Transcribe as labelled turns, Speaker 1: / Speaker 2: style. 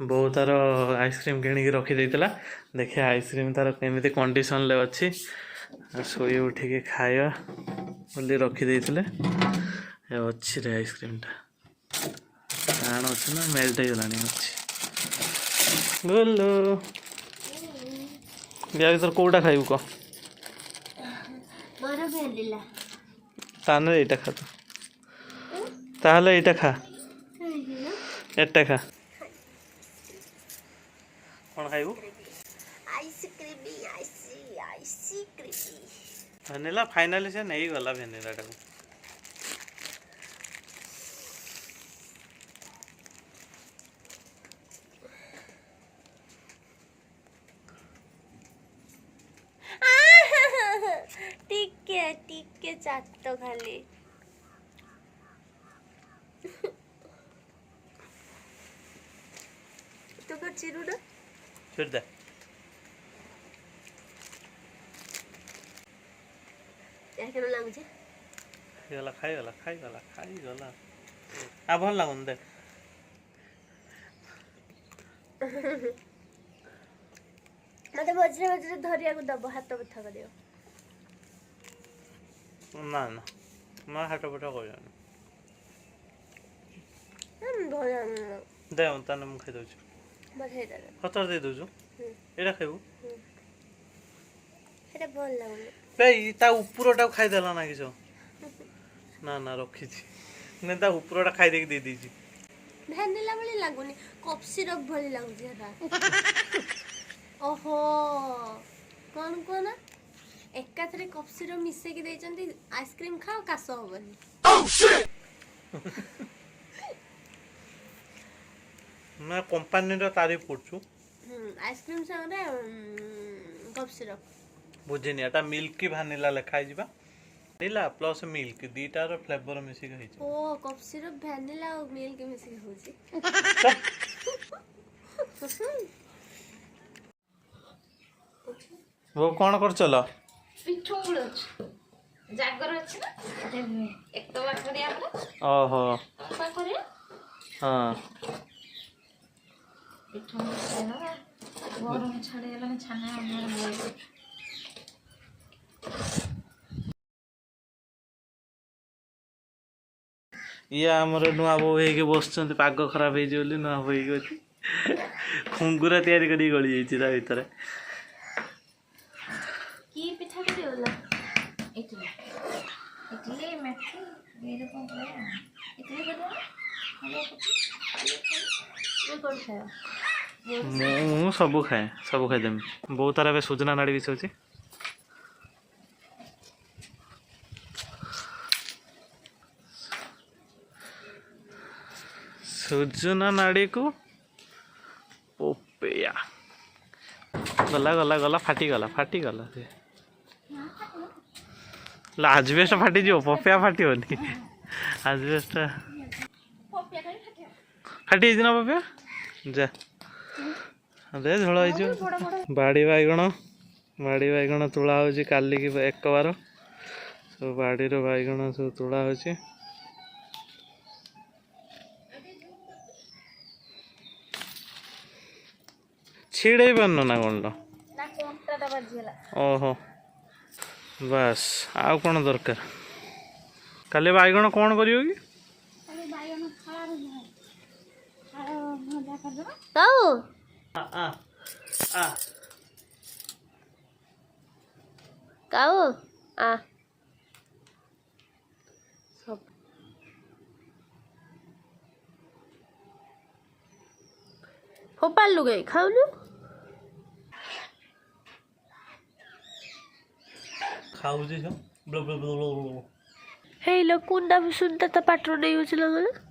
Speaker 1: बहुत तार आइसक्रीम किणिकी रखीदेला देखिए आइसक्रीम तार केमी कंडीशन ले अच्छी शोई उठिकी खाଇବା बोली रखीदे अच्छी रे आइसक्रीम टा काण अच्छे ना मेल्ट हो गलानी अच्छी गोलो या भर कौटा खाइबू कह ताने एटा खा ताहले एटा खा एटा खा कौन खाइबू भेनिला फाइनाली से नहीं गला भेनिला टाको
Speaker 2: टिके चाट खाली तो कर चिरू ना
Speaker 1: फिर दे
Speaker 2: या केन लागुचे
Speaker 1: खाइगला आ भल लागुन दे
Speaker 2: मते बजरे बजरे धरिया को दब हाथ बथा करियो
Speaker 1: ना ना मैं हाथ बटा कर
Speaker 2: भला
Speaker 1: दे ताने मु खाइ दउछु
Speaker 2: बधाई दे
Speaker 1: खतर दे दउछु एटा खाइबू
Speaker 2: एटा भल लागुने
Speaker 1: बे ता ऊपरटा खाइ देला ना किछो ना ना रखी छी ने ता ऊपरटा खाइ दे दीजी
Speaker 2: भैनिला भली लागुनी कप सिरप भली लागुची एटा ओहो कौन कोना एकाथरे कप सिरप मिसे के देचंती आइसक्रीम खाओ कास होबनी
Speaker 1: मैं कंपनी रो तारीफ करछु
Speaker 2: आइसक्रीम संगे कप सिरप
Speaker 1: बुझिनी एटा मिल्की भानिला लिखा जिबा नीला प्लस मिल्क दीटार फ्लेवर मिसी गई
Speaker 2: ओ कप सिरप वैनिला और मिल्क मिसी होची
Speaker 1: वो कौन कर चलो
Speaker 2: पिठो उड़छ जागर अछि ना एक तो बार करिया हमरा
Speaker 1: ओहो
Speaker 2: बार करिया
Speaker 1: हां
Speaker 2: पिठो से ना गरम छाड़े गेला में छाना हमर
Speaker 1: ये आमर नुआ बो हे बस पाग खराब हो नुआ बो खुंगुरा तैयारी कर गली जाइए भितर
Speaker 2: की पिठा करियोला इटली इटली मैथी मेरे को इटली बना ये कौन खाया
Speaker 1: मु सब खाइदेमी बहुत तार सुजना नाड़ी भी सोची सुजना नाड़ी को पोपेया गला गला गला फाटी गला आजबेस्ट फाटी जो पपेया फाटिबनी आजबेस्ट फाटी ना पपेया जा दे झोल बाड़ी बाइगण तुला हो काली की एक बार सब बाड़ी बाइगण सब तुला हो छिड़े पारन ना कौन ओहो बस आउ कौन दरकार काली बाइगण कौन करियो कि
Speaker 2: काऊ काऊ आ सब फोपाल लुगाई खाउनु
Speaker 1: खाऊ जे ब्लो ब्लो ब्लो ब्लो
Speaker 2: हे लो कुंडा सुनता त पाट्रो नै उचला मला